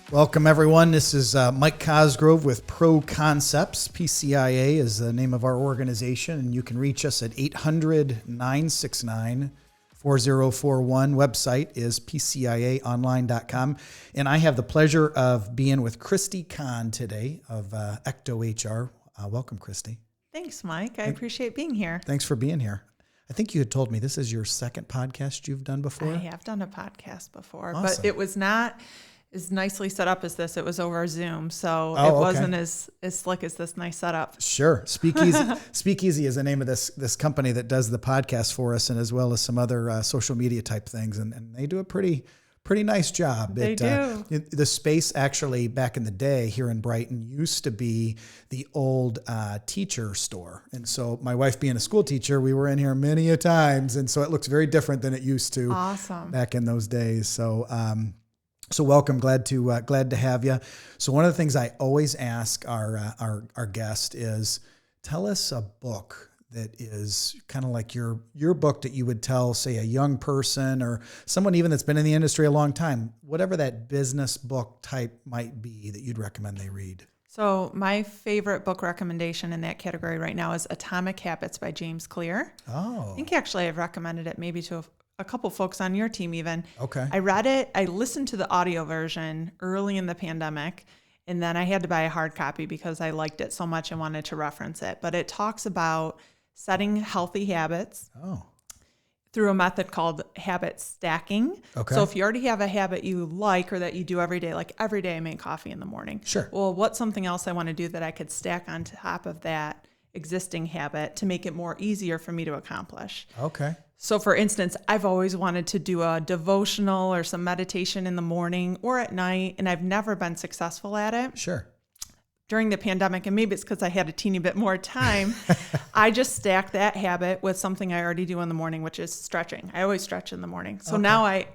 Welcome, everyone. This is Mike Cosgrove with Pro Concepts. PCIA is the name of our organization, and you can reach us at 800-969-4041. Website is pciaonline.com. And I have the pleasure of being with Christy Kann today of Ecto HR. Welcome, Christy. Thanks, Mike. I appreciate being here. Thanks for being here. I think you had told me this is your second podcast you've done before. I have done a podcast before, Awesome. But it was not as nicely set up as this. It was over Zoom, so Oh, it okay. wasn't as slick as this nice setup. Sure. Speakeasy. Speakeasy is the name of this company that does the podcast for us, and as well as some other social media type things, and they do a pretty nice job. They do. The space actually back in the day here in Brighton used to be the old teacher store. And so my wife being a school teacher, we were in here many a times. And so it looks very different than it used to Awesome. back in those days. So, so welcome. Glad to have you. So one of the things I always ask our guest is, tell us a book that is kind of like your book that you would tell, say, a young person or someone even that's been in the industry a long time, whatever that business book type might be that you'd recommend they read. So my favorite book recommendation in that category right now is Atomic Habits by James Clair. Oh. I think actually I've recommended it maybe to a couple folks on your team even. Okay. I read it. I listened to the audio version early in the pandemic, and then I had to buy a hard copy because I liked it so much and wanted to reference it. But it talks about setting healthy habits through a method called habit stacking. Okay. So if you already have a habit you like or that you do every day, like every day I make coffee in the morning. Sure. Well, what's something else I want to do that I could stack on top of that existing habit to make it more easier for me to accomplish? Okay. So for instance, I've always wanted to do a devotional or some meditation in the morning or at night, and I've never been successful at it. Sure. During the pandemic, and maybe it's because I had a teeny bit more time, I just stacked that habit with something I already do in the morning, which is stretching. I always stretch in the morning. So now I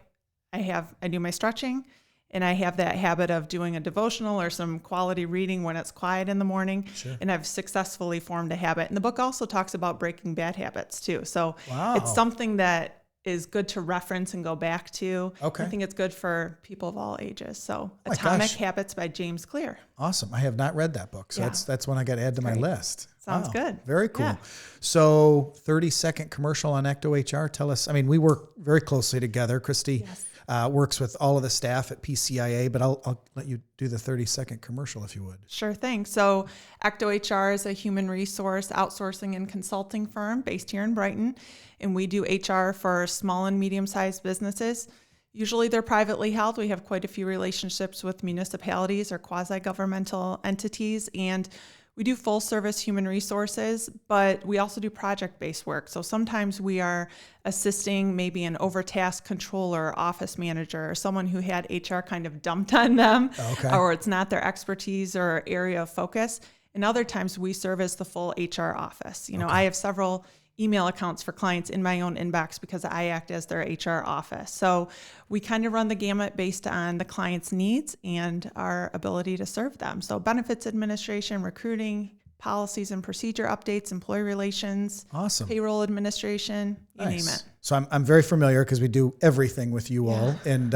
do my stretching, and I have that habit of doing a devotional or some quality reading when it's quiet in the morning. Sure. And I've successfully formed a habit. And the book also talks about breaking bad habits too. So Wow. it's something that is good to reference and go back to. Okay. I think it's good for people of all ages. So my Atomic gosh. Habits by James Clair. Awesome. I have not read that book. So Yeah. that's one I got to add to my Great. list. Sounds good. Very cool. Yeah. So 30-second commercial on Ecto HR. Tell us, I mean, we work very closely together. Christy works with all of the staff at PCIA, but I'll let you do the 30-second commercial if you would. Sure thing. So Ecto HR is a human resource outsourcing and consulting firm based here in Brighton, and we do HR for small and medium-sized businesses. Usually they're privately held. We have quite a few relationships with municipalities or quasi-governmental entities, and we do full-service human resources, but we also do project-based work. So sometimes we are assisting maybe an overtasked controller, office manager, or someone who had HR kind of dumped on them, or it's not their expertise or area of focus. And other times we serve as the full HR office. You know, I have several email accounts for clients in my own inbox because I act as their HR office. So we kind of run the gamut based on the client's needs and our ability to serve them. So benefits administration, recruiting, policies and procedure updates, employee relations, Awesome. payroll administration, you name it. So I'm very familiar because we do everything with you all, and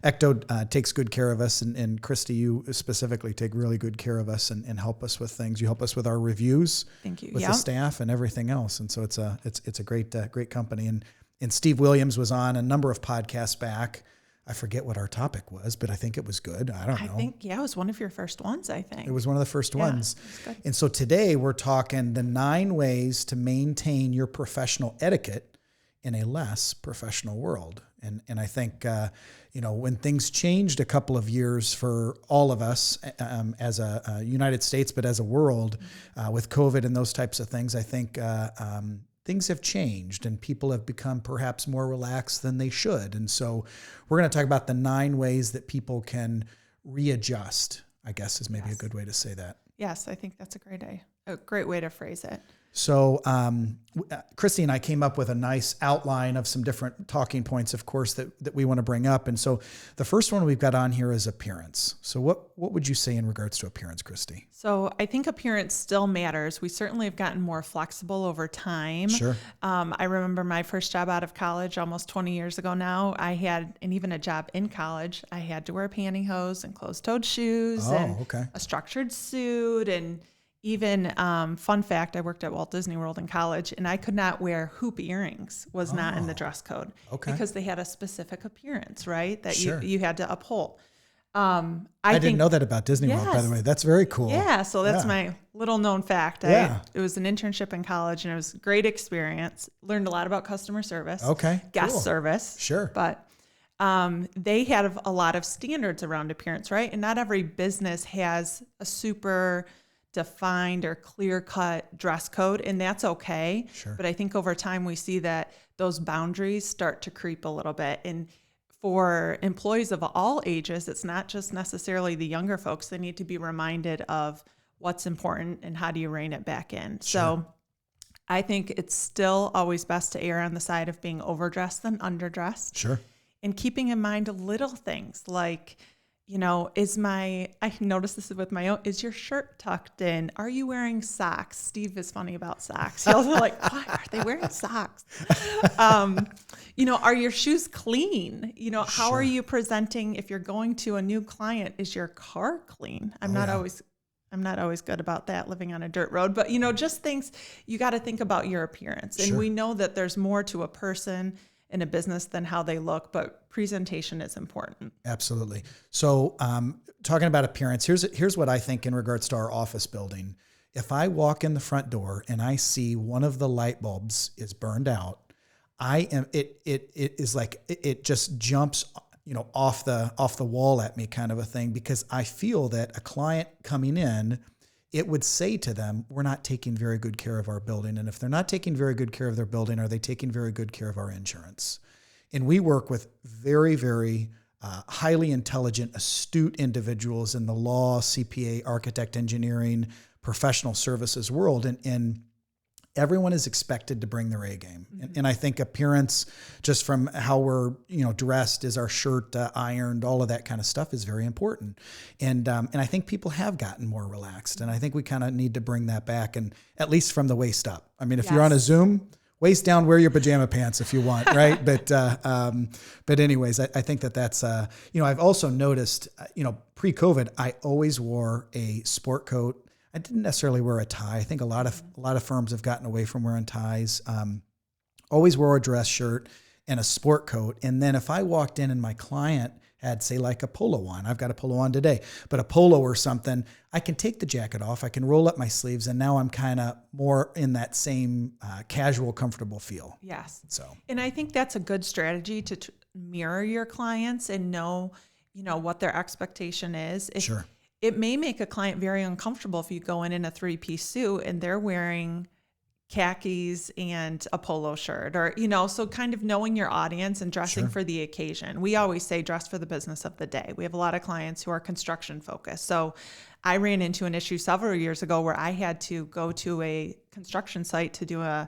Ecto takes good care of us, and Christy, you specifically take really good care of us and help us with things. You help us with our reviews, Thank you. with the staff and everything else, and so it's a great company. And Steve Williams was on a number of podcasts back. I forget what our topic was, but I think it was good. I don't know. I think, it was one of your first ones, I think. It was one of the first ones. It was good. And so today we're talking the 9 ways to maintain your professional etiquette in a less professional world. And I think, when things changed a couple of years for all of us as a United States, but as a world with COVID and those types of things, I think things have changed and people have become perhaps more relaxed than they should. And so we're going to talk about the 9 ways that people can readjust, I guess is maybe a good way to say that. Yes, I think that's a a great way to phrase it. So Christy and I came up with a nice outline of some different talking points, of course, that we want to bring up. And so the first one we've got on here is appearance. So what would you say in regards to appearance, Christy? So I think appearance still matters. We certainly have gotten more flexible over time. Sure. I remember my first job out of college almost 20 years ago now. I had, and even a job in college, I had to wear pantyhose and closed-toed shoes and a structured suit. And even, fun fact, I worked at Walt Disney World in college, and I could not wear hoop earrings, was not in the dress code. Because they had a specific appearance, right, that you had to uphold. I didn't know that about Disney World, by the way. That's very cool. Yeah, so that's my little known fact. It was an internship in college, and it was a great experience. Learned a lot about customer service. Guest service. Sure. But they had a lot of standards around appearance, right? And not every business has a super defined or clear-cut dress code, and that's okay. Sure. But I think over time we see that those boundaries start to creep a little bit. And for employees of all ages, it's not just necessarily the younger folks. They need to be reminded of what's important and how do you rein it back in. Sure. So I think it's still always best to err on the side of being overdressed than underdressed. Sure. And keeping in mind little things like, I noticed this with my own, is your shirt tucked in? Are you wearing socks? Steve is funny about socks. He'll be like, why are they wearing socks? Are your shoes clean? How are you presenting if you're going to a new client? Is your car clean? I'm not always good about that living on a dirt road, but just things you got to think about your appearance. And we know that there's more to a person in a business than how they look, but presentation is important. Absolutely. So talking about appearance, here's what I think in regards to our office building. If I walk in the front door and I see one of the light bulbs is burned out, it just jumps, off the wall at me kind of a thing, because I feel that a client coming in, it would say to them, we're not taking very good care of our building. And if they're not taking very good care of their building, are they taking very good care of our insurance? And we work with very, very highly intelligent, astute individuals in the law, CPA, architect, engineering, professional services world. And everyone is expected to bring their A game. Mm-hmm. And I think appearance, just from how we're, dressed, is our shirt ironed, all of that kind of stuff is very important. And I think people have gotten more relaxed. And I think we kind of need to bring that back, and at least from the waist up. I mean, if you're on a Zoom, waist down, wear your pajama pants if you want, right? But anyways, I think that's, I've also noticed, pre-COVID, I always wore a sport coat. I didn't necessarily wear a tie. I think a lot of firms have gotten away from wearing ties. Always wore a dress shirt and a sport coat. And then if I walked in and my client had, say, like a polo on, I've got a polo on today, but a polo or something, I can take the jacket off, I can roll up my sleeves, and now I'm kind of more in that same casual, comfortable feel. Yes. So, and I think that's a good strategy to mirror your clients and know, what their expectation is. Sure. It may make a client very uncomfortable if you go in a 3-piece suit and they're wearing khakis and a polo shirt, or, so kind of knowing your audience and dressing for the occasion. We always say dress for the business of the day. We have a lot of clients who are construction focused. So I ran into an issue several years ago where I had to go to a construction site to do a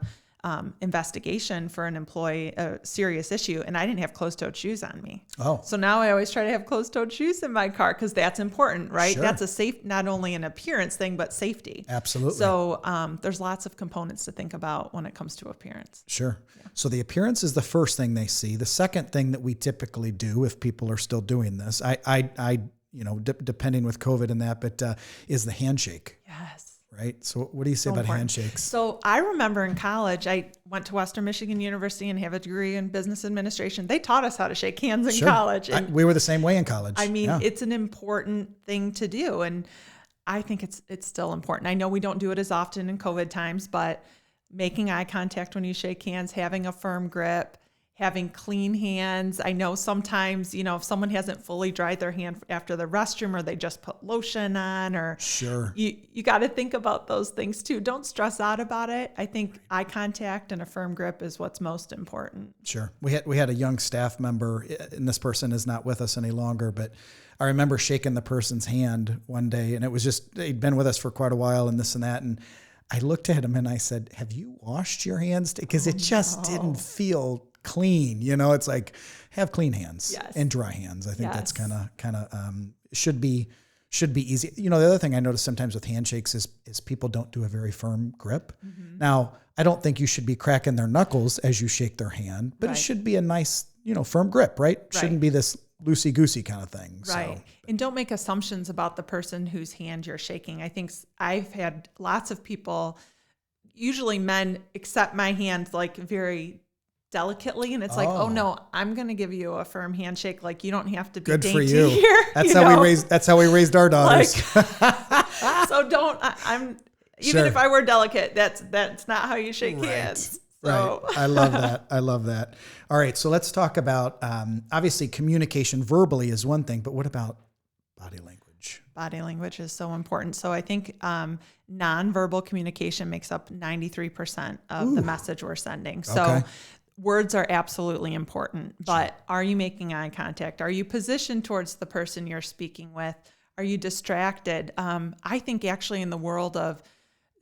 investigation for an employee, a serious issue, and I didn't have closed-toed shoes on me. Oh. So now I always try to have closed-toed shoes in my car, because that's important, right? Sure. That's a safe, not only an appearance thing, but safety. Absolutely. So there's lots of components to think about when it comes to appearance. Sure. Yeah. So the appearance is the first thing they see. The second thing that we typically do, if people are still doing this, I depending with COVID and that, but is the handshake. Yes. Right. So what do you say about handshakes? So I remember in college, I went to Western Michigan University and have a degree in business administration. They taught us how to shake hands in college. And we were the same way in college. I mean, it's an important thing to do. And I think it's still important. I know we don't do it as often in COVID times, but making eye contact when you shake hands, having a firm grip, having clean hands. I know sometimes, if someone hasn't fully dried their hand after the restroom, or they just put lotion on, or you got to think about those things too. Don't stress out about it. I think eye contact and a firm grip is what's most important. Sure. We had a young staff member, and this person is not with us any longer, but I remember shaking the person's hand one day, and it was just, he'd been with us for quite a while and this and that. And I looked at him and I said, have you washed your hands? Because it just didn't feel clean. You know, it's like, have clean hands and dry hands. I think that's kind of should be easy. You know, the other thing I notice sometimes with handshakes is people don't do a very firm grip. Mm-hmm. Now, I don't think you should be cracking their knuckles as you shake their hand, but it should be a nice, firm grip, right? Shouldn't be this loosey-goosey kind of thing. Right. So, and don't make assumptions about the person whose hand you're shaking. I think I've had lots of people, usually men, accept my hand like very delicately, and it's like, oh no, I'm going to give you a firm handshake. Like, you don't have to be good dainty for you. Here. That's how we raised our daughters. So don't. Even if I were delicate, that's not how you shake hands. So. Right. I love that. I love that. All right. So let's talk about, obviously communication verbally is one thing, but what about body language? Body language is so important. So I think nonverbal communication makes up 93% of the message we're sending. So words are absolutely important, but are you making eye contact? Are you positioned towards the person you're speaking with? Are you distracted? I think actually in the world of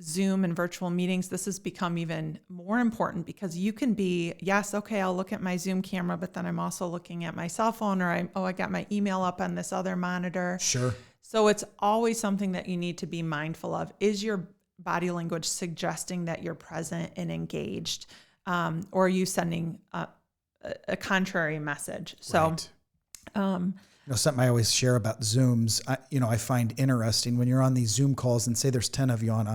Zoom and virtual meetings, this has become even more important because you can be, I'll look at my Zoom camera, but then I'm also looking at my cell phone, or I got my email up on this other monitor. Sure. So it's always something that you need to be mindful of. Is your body language suggesting that you're present and engaged? Or are you sending a contrary message? So, something I always share about Zooms, I find interesting when you're on these Zoom calls and say there's 10 of you on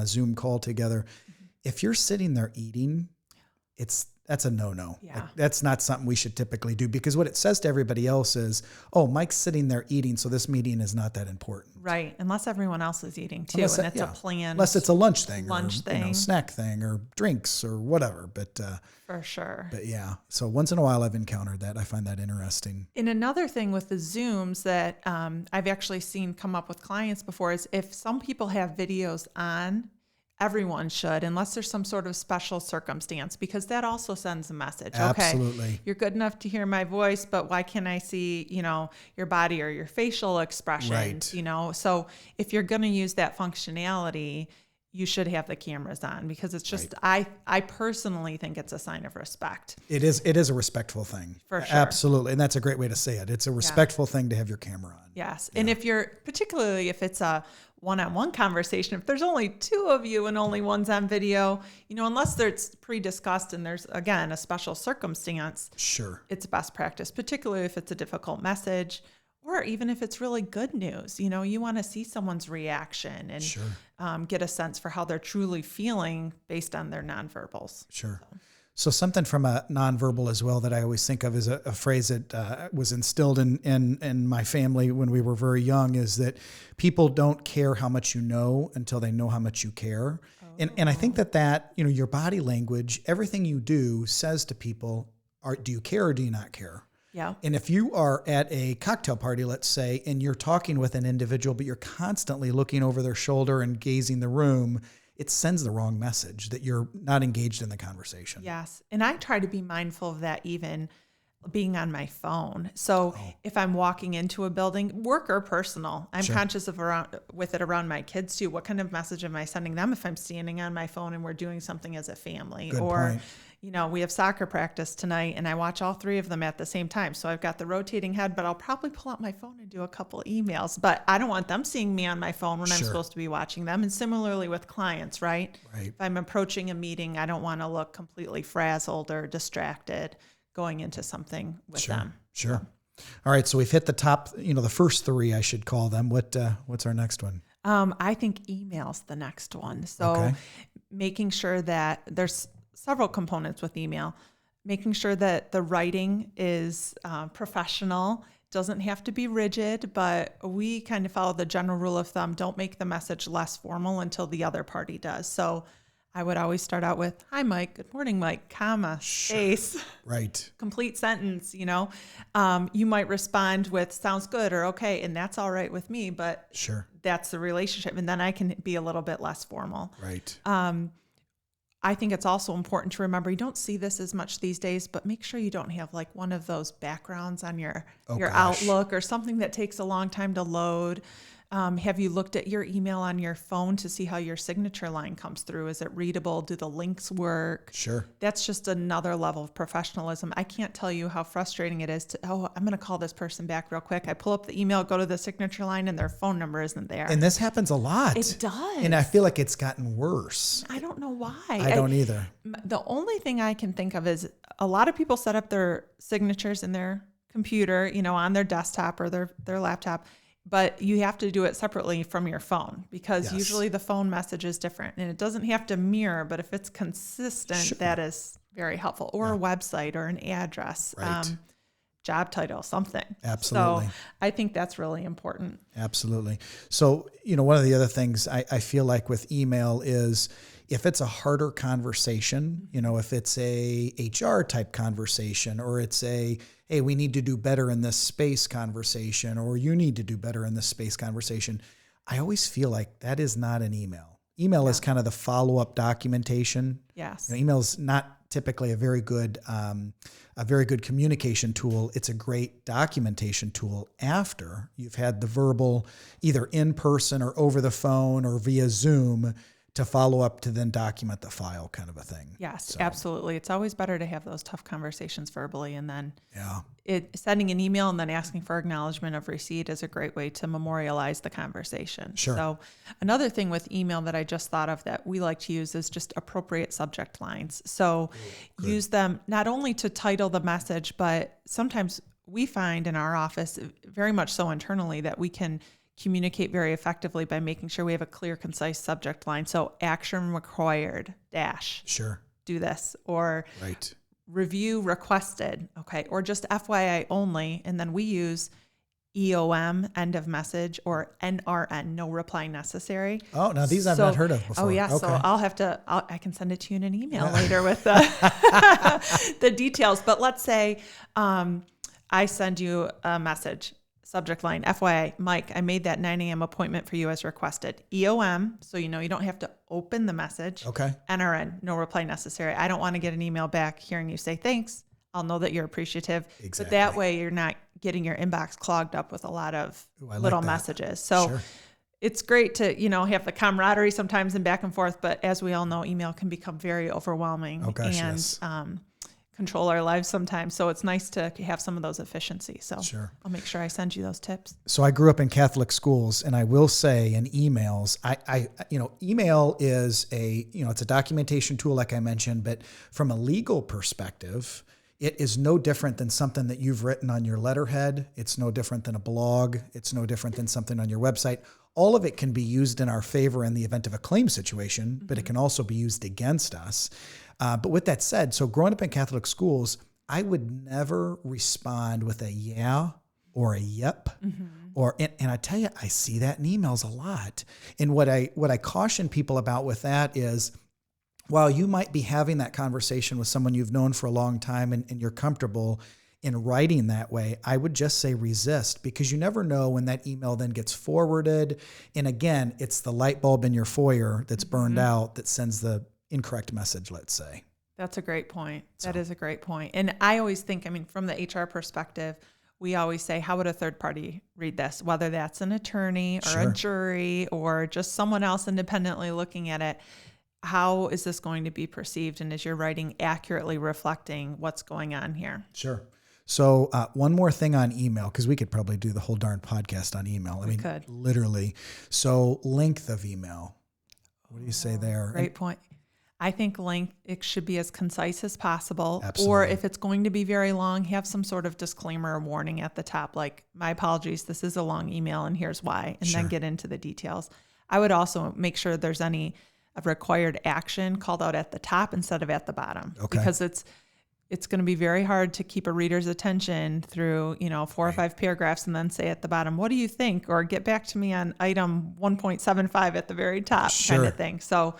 a Zoom call together. Mm-hmm. If you're sitting there eating, that's a no-no. Yeah. Like, that's not something we should typically do, because what it says to everybody else is, oh, Mike's sitting there eating, so this meeting is not that important. Right. Unless everyone else is eating too, and it's a planned. Unless it's a lunch thing, thing. Snack thing, or drinks or whatever. But for sure. But yeah, so once in a while I've encountered that. I find that interesting. And another thing with the Zooms that I've actually seen come up with clients before is if some people have videos on, everyone should, unless there's some sort of special circumstance, because that also sends a message. Absolutely. Okay, you're good enough to hear my voice, but why can't I see, your body or your facial expressions, right. So if you're going to use that functionality, you should have the cameras on, because it's just, right. I personally think it's a sign of respect. It is a respectful thing. For sure. Absolutely. And that's a great way to say it. It's a respectful thing to have your camera on. Yes. Yeah. And particularly if it's a one-on-one conversation, if there's only two of you and only one's on video, unless it's pre-discussed and there's, again, a special circumstance, sure, it's best practice, particularly if it's a difficult message, or even if it's really good news. You want to see someone's reaction and sure. Get a sense for how they're truly feeling based on their nonverbals. Sure. So something from a nonverbal as well that I always think of is a phrase that was instilled in my family when we were very young, is that people don't care how much you know until they know how much you care. Oh. And I think that your body language, everything you do says to people, do you care or do you not care? Yeah. And if you are at a cocktail party, let's say, and you're talking with an individual, but you're constantly looking over their shoulder and gazing the room, it sends the wrong message that you're not engaged in the conversation. Yes. And I try to be mindful of that, even being on my phone. So if I'm walking into a building, work or personal, I'm conscious of around my kids too. What kind of message am I sending them if I'm standing on my phone and we're doing something as a family? Good point. We have soccer practice tonight and I watch all three of them at the same time. So I've got the rotating head, but I'll probably pull out my phone and do a couple emails. But I don't want them seeing me on my phone when I'm supposed to be watching them. And similarly with clients, right? If I'm approaching a meeting, I don't want to look completely frazzled or distracted going into something with them. Sure. All right. So we've hit the top, the first three, I should call them. What's our next one? I think email's the next one. So making sure that there's several components with email, making sure that the writing is professional, doesn't have to be rigid, but we kind of follow the general rule of thumb, don't make the message less formal until the other party does. So I would always start out with, hi, Mike, good morning, Mike, comma, space, right, complete sentence, you might respond with sounds good or okay, and that's all right with me, but that's the relationship. And then I can be a little bit less formal. Right. I think it's also important to remember, you don't see this as much these days, but make sure you don't have like one of those backgrounds on your Outlook or something that takes a long time to load. Have you looked at your email on your phone to see how your signature line comes through? Is it readable? Do the links work? Sure. That's just another level of professionalism. I can't tell you how frustrating it is to, I'm going to call this person back real quick. I pull up the email, go to the signature line, and their phone number isn't there. And this happens a lot. It does. And I feel like it's gotten worse. I don't know why. I don't either. The only thing I can think of is a lot of people set up their signatures in their computer, on their desktop or their laptop. But you have to do it separately from your phone because usually the phone message is different and it doesn't have to mirror, but if it's consistent, that is very helpful. Or a website or an address, job title, something. Absolutely. So I think that's really important. Absolutely. So, one of the other things I feel like with email is if it's a harder conversation, if it's a HR type conversation or it's a, hey, we need to do better in this space conversation, or you need to do better in this space conversation, I always feel like that is not an email. Email is kind of the follow-up documentation. Yes. Email is not typically a very good communication tool. It's a great documentation tool after you've had the verbal, either in person or over the phone or via Zoom, to follow up to then document the file kind of a thing. Yes, absolutely. It's always better to have those tough conversations verbally, and then sending an email and then asking for acknowledgement of receipt is a great way to memorialize the conversation. Sure. So another thing with email that I just thought of that we like to use is just appropriate subject lines. So use them not only to title the message, but sometimes we find in our office, very much so internally, that we can communicate very effectively by making sure we have a clear, concise subject line. So action required, dash. Sure. Do this. Or review requested. Okay. Or just FYI only. And then we use EOM, end of message, or NRN, no reply necessary. Oh, now these I've not heard of before. Oh yeah. Okay. So I can send it to you in an email later with the details. But let's say I send you a message. Subject line, FYI, Mike, I made that 9 a.m. appointment for you as requested. EOM, so you don't have to open the message. Okay. NRN, no reply necessary. I don't want to get an email back hearing you say thanks. I'll know that you're appreciative. Exactly. But that way you're not getting your inbox clogged up with a lot of little messages. So it's great to, have the camaraderie sometimes and back and forth. But as we all know, email can become very overwhelming control our lives sometimes. So it's nice to have some of those efficiencies. So I'll make sure I send you those tips. So I grew up in Catholic schools, and I will say in emails, email is it's a documentation tool, like I mentioned, but from a legal perspective, it is no different than something that you've written on your letterhead. It's no different than a blog. It's no different than something on your website. All of it can be used in our favor in the event of a claim situation, but it can also be used against us. But with that said, so growing up in Catholic schools, I would never respond with a yeah or a yep. And I tell you, I see that in emails a lot. And what I caution people about with that is, while you might be having that conversation with someone you've known for a long time and you're comfortable in writing that way, I would just say resist, because you never know when that email then gets forwarded. And again, it's the light bulb in your foyer that's burned out that sends the incorrect message, let's say. That's a great point. That is a great point. And I always think, from the HR perspective, we always say, how would a third party read this? Whether that's an attorney or a jury or just someone else independently looking at it, how is this going to be perceived? And is your writing accurately reflecting what's going on here? Sure. So one more thing on email, because we could probably do the whole darn podcast on email. We could. Literally. So length of email. What do you say there? Great point. I think length, it should be as concise as possible. Absolutely. Or if it's going to be very long, have some sort of disclaimer or warning at the top, like, my apologies, this is a long email and here's why, and then get into the details. I would also make sure there's any required action called out at the top instead of at the bottom. Okay. Because it's going to be very hard to keep a reader's attention through, 4 or 5 paragraphs and then say at the bottom, what do you think? Or get back to me on item 1.75 at the very top kind of thing. So,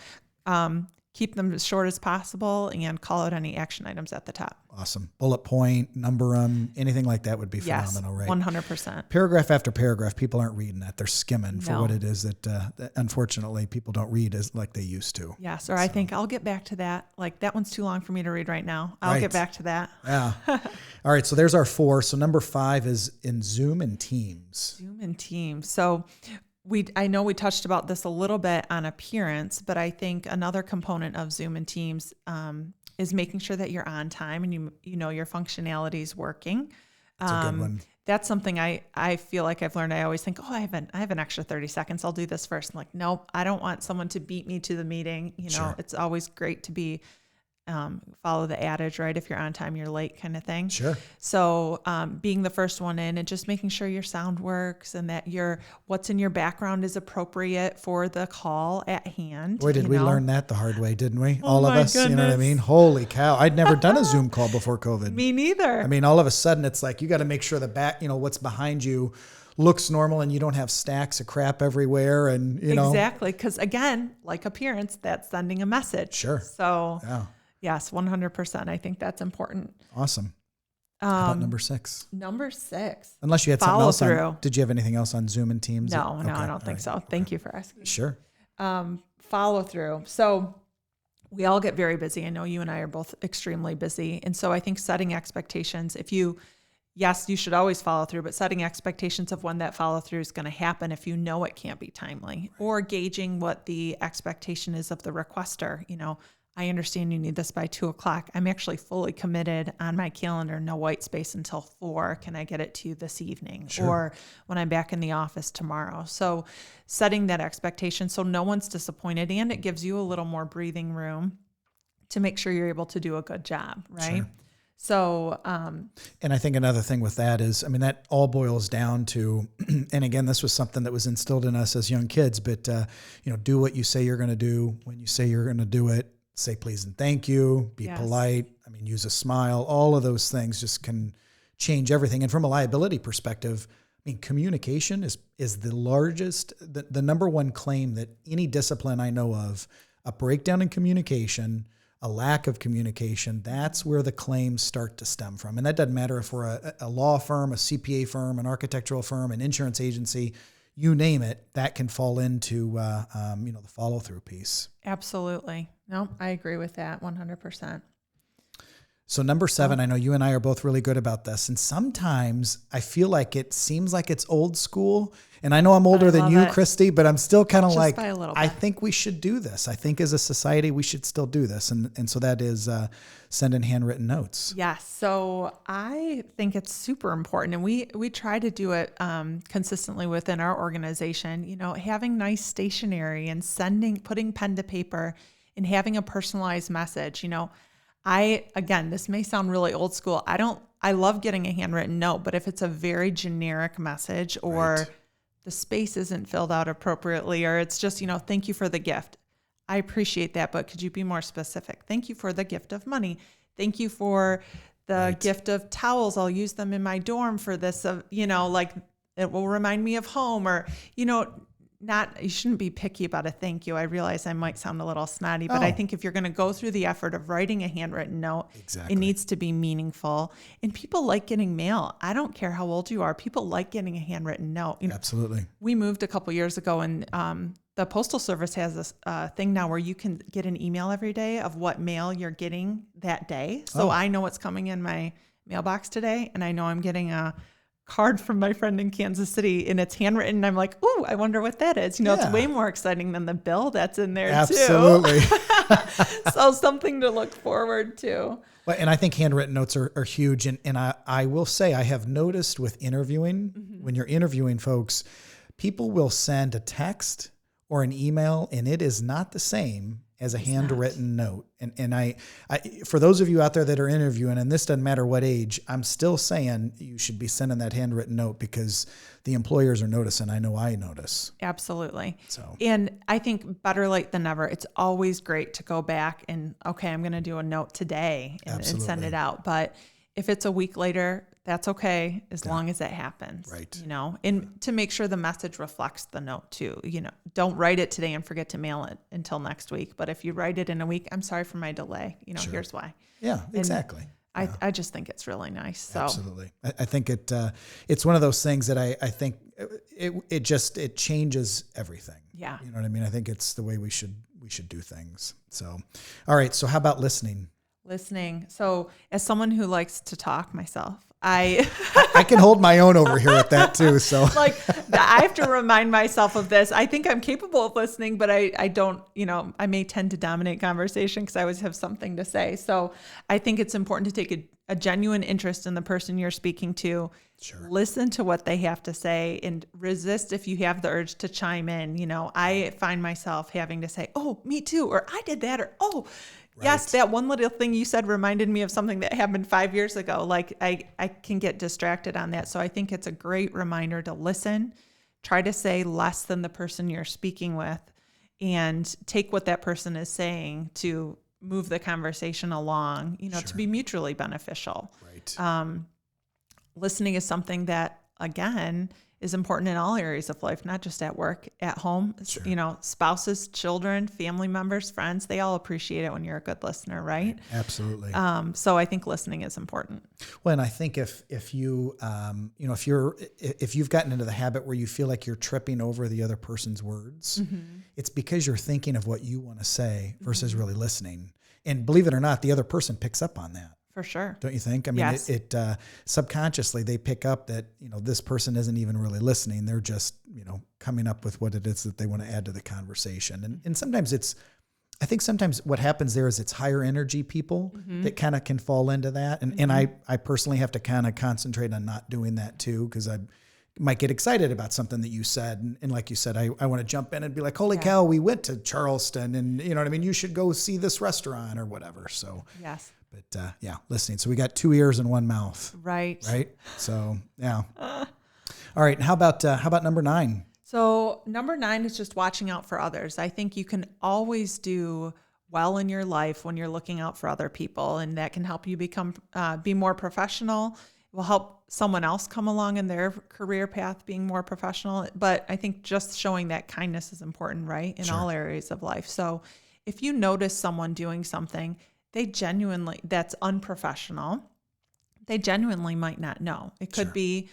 keep them as short as possible and call out any action items at the top. Awesome. Bullet point, number them, anything like that would be phenomenal, right? 100%. Paragraph after paragraph, people aren't reading that. They're skimming for what it is that unfortunately people don't read as like they used to. Yes, or I think I'll get back to that. Like, that one's too long for me to read right now. I'll get back to that. Yeah. All right, so there's our 4. So number 5 is in Zoom and Teams. Zoom and Teams. So I know we touched about this a little bit on appearance, but I think another component of Zoom and Teams is making sure that you're on time and you know your functionality is working. That's a good one. That's something I feel like I've learned. I always think, I have an extra 30 seconds. I'll do this first. I'm like, nope, I don't want someone to beat me to the meeting. Sure. It's always great to be follow the adage, right? If you're on time, you're late, kind of thing. Sure. So being the first one in and just making sure your sound works and that what's in your background is appropriate for the call at hand. Boy, did we learn that the hard way, didn't we? Oh, all of us, goodness. You know what I mean? Holy cow. I'd never done a Zoom call before COVID. Me neither. I mean, all of a sudden it's like, you got to make sure the back, what's behind you looks normal and you don't have stacks of crap everywhere. And, Exactly. Because again, like appearance, that's sending a message. Sure. So yeah. Yes, 100%. I think that's important. Awesome. How about number 6? Number 6. Unless you had something Follow else through. on. Did you have anything else on Zoom and Teams? No, Okay. I don't think so. Thank you for asking. Sure. Follow through. So we all get very busy. I know you and I are both extremely busy. And so I think setting expectations, yes, you should always follow through, but setting expectations of when that follow through is going to happen if you know it can't be timely, or gauging what the expectation is of the requester. I understand you need this by 2:00. I'm actually fully committed on my calendar, no white space until 4. Can I get it to you this evening? Sure. Or when I'm back in the office tomorrow? So setting that expectation so no one's disappointed, and it gives you a little more breathing room to make sure you're able to do a good job, right? Sure. So, and I think another thing with that is, that all boils down to, and again, this was something that was instilled in us as young kids, but, do what you say you're going to do when you say you're going to do it. Say please and thank you, be Yes. polite. Use a smile. All of those things just can change everything. And from a liability perspective, communication is the largest, the number one claim that any discipline I know of, a breakdown in communication, a lack of communication, that's where the claims start to stem from. And that doesn't matter if we're a law firm, a CPA firm, an architectural firm, an insurance agency, you name it, that can fall into, the follow-through piece. absolutely. No, I agree with that 100%. So number 7, I know you and I are both really good about this. And sometimes I feel like it seems like it's old school. And I know I'm older than you, it. Christy, but I'm still kind of Just like, by a little I bit. think we should do this. I think as a society, we should still do this. And so that is send in handwritten notes. Yes. So I think it's super important. And we try to do it consistently within our organization, having nice stationery and putting pen to paper and having a personalized message. Again, this may sound really old school. I love getting a handwritten note, but if it's a very generic message or Right. the space isn't filled out appropriately, or it's just, thank you for the gift. I appreciate that, but could you be more specific? Thank you for the gift of money. Thank you for the Right. gift of towels. I'll use them in my dorm for this, it will remind me of home, or, you shouldn't be picky about a thank you. I realize I might sound a little snotty, but I think if you're going to go through the effort of writing a handwritten note, Exactly. it needs to be meaningful. And people like getting mail. I don't care how old you are. People like getting a handwritten note. Absolutely. We moved a couple years ago, and the Postal Service has this thing now where you can get an email every day of what mail you're getting that day. So I know what's coming in my mailbox today, and I know I'm getting a card from my friend in Kansas City, and it's handwritten. And I'm like, ooh, I wonder what that is. Yeah. It's way more exciting than the bill that's in there Absolutely. too. So something to look forward to. Well, and I think handwritten notes are huge. And I will say, I have noticed with interviewing, when you're interviewing folks, people will send a text or an email, and it is not the same as a handwritten note. And I, for those of you out there that are interviewing, and this doesn't matter what age, I'm still saying you should be sending that handwritten note because the employers are noticing. I know I notice. Absolutely. So. And I think better late than never. It's always great to go back and, okay, I'm going to do a note today and send it out. But if it's a week later, that's okay, as long as it happens. Right. And to make sure the message reflects the note too. Don't write it today and forget to mail it until next week. But if you write it in a week, I'm sorry for my delay. Sure. Here's why. Yeah, exactly. I just think it's really nice. So Absolutely. I think it's one of those things that I think it changes everything. Yeah. You know what I mean? I think it's the way we should do things. So, all right. So how about listening? Listening. So as someone who likes to talk myself, I can hold my own over here at that too. So like I have to remind myself of this. I think I'm capable of listening, but I don't, I may tend to dominate conversation because I always have something to say. So I think it's important to take a genuine interest in the person you're speaking to. Sure. Listen to what they have to say and resist if you have the urge to chime in. I find myself having to say, oh, me too, or I did that, or oh, right. Yes, that one little thing you said reminded me of something that happened 5 years ago. Like I can get distracted on that. So I think it's a great reminder to listen, try to say less than the person you're speaking with, and take what that person is saying to move the conversation along, Sure. to be mutually beneficial. Right. Listening is something that, again, is important in all areas of life, not just at work, at home. Sure. Spouses, children, family members, friends, they all appreciate it when you're a good listener, right? Absolutely. So I think listening is important. Well, and I think if you, if you've gotten into the habit where you feel like you're tripping over the other person's words, Mm-hmm. it's because you're thinking of what you want to say versus really listening. And believe it or not, the other person picks up on that. For sure. Don't you think? I mean, Yes. it subconsciously they pick up that, this person isn't even really listening. They're just, coming up with what it is that they want to add to the conversation. And sometimes I think sometimes what happens there is it's higher energy people that kind of can fall into that. And I personally have to kind of concentrate on not doing that too, because I might get excited about something that you said. And like you said, I want to jump in and be like, holy cow, we went to Charleston and you know what I mean? You should go see this restaurant or whatever. So yes. But listening. So we got 2 ears and 1 mouth. Right. Right. So yeah. All right. And how about number 9? So number 9 is just watching out for others. I think you can always do well in your life when you're looking out for other people, and that can help you be more professional. It will help someone else come along in their career path being more professional. But I think just showing that kindness is important, right? In all areas of life. So if you notice someone doing something that's unprofessional, they genuinely might not know. It could be,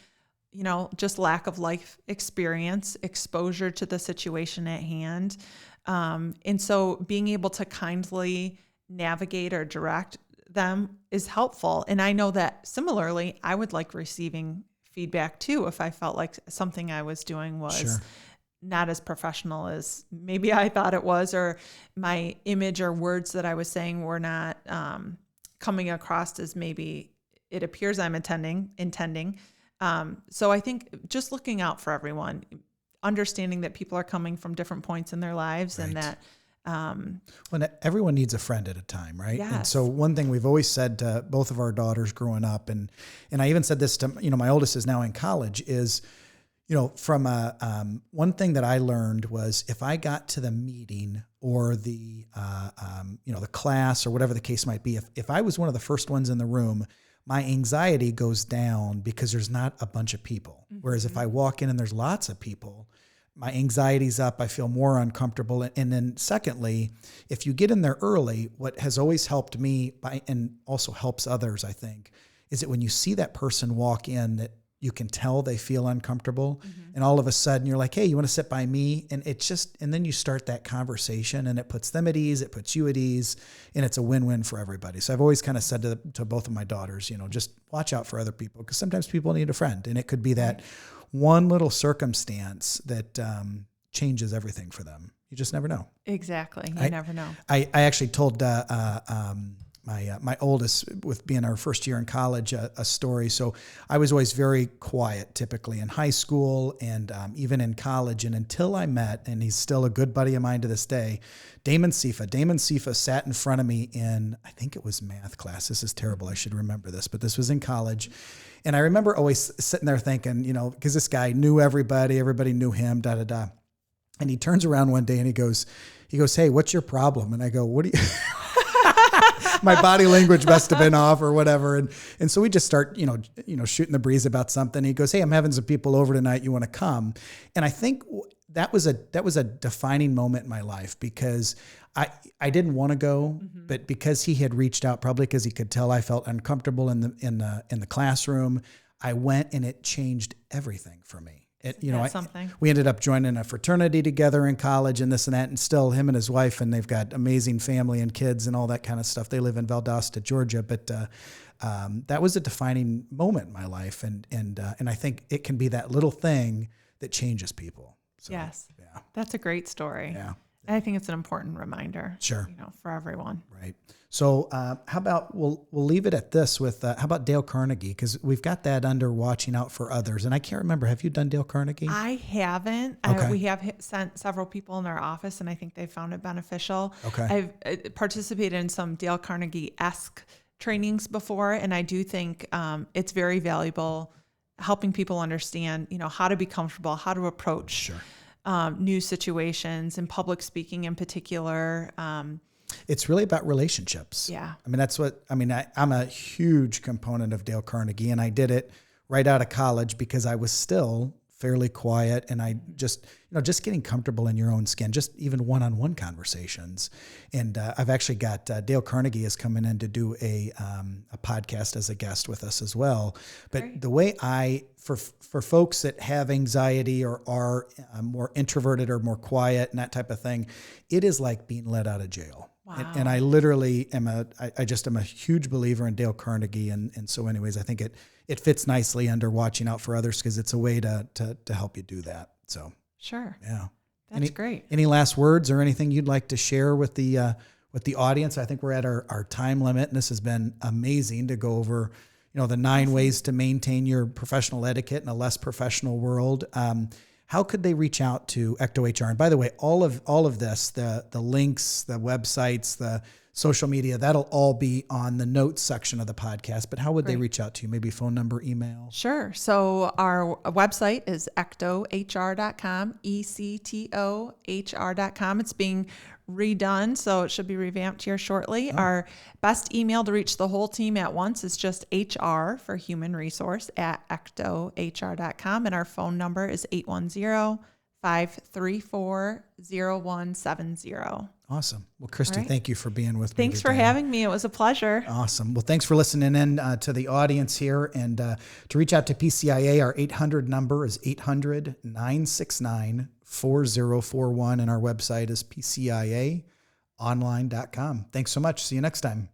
just lack of life experience, exposure to the situation at hand. And so being able to kindly navigate or direct them is helpful. And I know that similarly, I would like receiving feedback too, if I felt like something I was doing was not as professional as maybe I thought it was, or my image or words that I was saying were not coming across as maybe it appears I'm intending. So I think just looking out for everyone, understanding that people are coming from different points in their lives and that when everyone needs a friend at a time, right? Yes. And so one thing we've always said to both of our daughters growing up, and I even said this to, my oldest is now in college, is, from one thing that I learned was if I got to the meeting or the class or whatever the case might be, if I was one of the first ones in the room, my anxiety goes down because there's not a bunch of people. Mm-hmm. Whereas if I walk in and there's lots of people, my anxiety's up, I feel more uncomfortable. And then secondly, if you get in there early, what has always helped me and also helps others, I think, is that when you see that person walk in that you can tell they feel uncomfortable, and all of a sudden you're like, hey, you want to sit by me? And and then you start that conversation and it puts them at ease, it puts you at ease, and it's a win-win for everybody. So I've always kind of said to both of my daughters, just watch out for other people, because sometimes people need a friend, and it could be that one little circumstance that changes everything for them. You just never know. Exactly. You never know. I actually told my oldest, with being our first year in college, a story. So I was always very quiet, typically in high school and even in college. And until I met, and he's still a good buddy of mine to this day, Damon Seyferth. Damon Seyferth sat in front of me in, I think it was math class. This is terrible. I should remember this, but this was in college. And I remember always sitting there thinking, because this guy knew everybody knew him, And he turns around one day and he goes, hey, what's your problem? And I go, what do you... My body language must have been off or whatever. And so we just start, shooting the breeze about something. He goes, hey, I'm having some people over tonight. You want to come? And I think that was a defining moment in my life, because I didn't want to go, but because he had reached out, probably because he could tell I felt uncomfortable in the classroom, I went, and it changed everything for me. Something. We ended up joining a fraternity together in college and this and that, and still him and his wife, and they've got amazing family and kids and all that kind of stuff. They live in Valdosta, Georgia, but that was a defining moment in my life, and I think it can be that little thing that changes people. So, yes, yeah, that's a great story. Yeah, and I think it's an important reminder. Sure, for everyone. Right. So how about we'll leave it at this with how about Dale Carnegie, because we've got that under watching out for others, and I can't remember. Have you done Dale Carnegie? I haven't. Okay. We have sent several people in our office, and I think they found it beneficial. Okay. I've participated in some Dale Carnegie-esque trainings before, and I do think it's very valuable, helping people understand, how to be comfortable, how to approach Sure. New situations and public speaking in particular. It's really about relationships. Yeah. I'm a huge component of Dale Carnegie, and I did it right out of college because I was still fairly quiet, and I just getting comfortable in your own skin, just even one-on-one conversations. And I've actually got Dale Carnegie is coming in to do a podcast as a guest with us as well. But Great. The way for folks that have anxiety or are more introverted or more quiet and that type of thing, it is like being let out of jail. Wow. And I literally am I just am a huge believer in Dale Carnegie. And so anyways, I think it fits nicely under watching out for others, because it's a way to help you do that. So Sure. yeah. That's great. Any last words or anything you'd like to share with the audience? I think we're at our time limit, and this has been amazing to go over, the 9 ways to maintain your professional etiquette in a less professional world. How could they reach out to EctoHR? And by the way, all of this, the links, the websites, the social media, that'll all be on the notes section of the podcast. But how would they reach out to you? Maybe phone number, email? Sure. So our website is ectohr.com, ECTOHR.com. It's being redone, so it should be revamped here shortly. Our best email to reach the whole team at once is just HR for human resource at ectohr.com. And our phone number is 810-534-0170. Awesome. Well, Christy, thank you for being with me. Thanks for having me. It was a pleasure. Awesome. Well, thanks for listening in to the audience here. And to reach out to PCIA, our 800 number is 800-969-4041. And our website is pciaonline.com. Thanks so much. See you next time.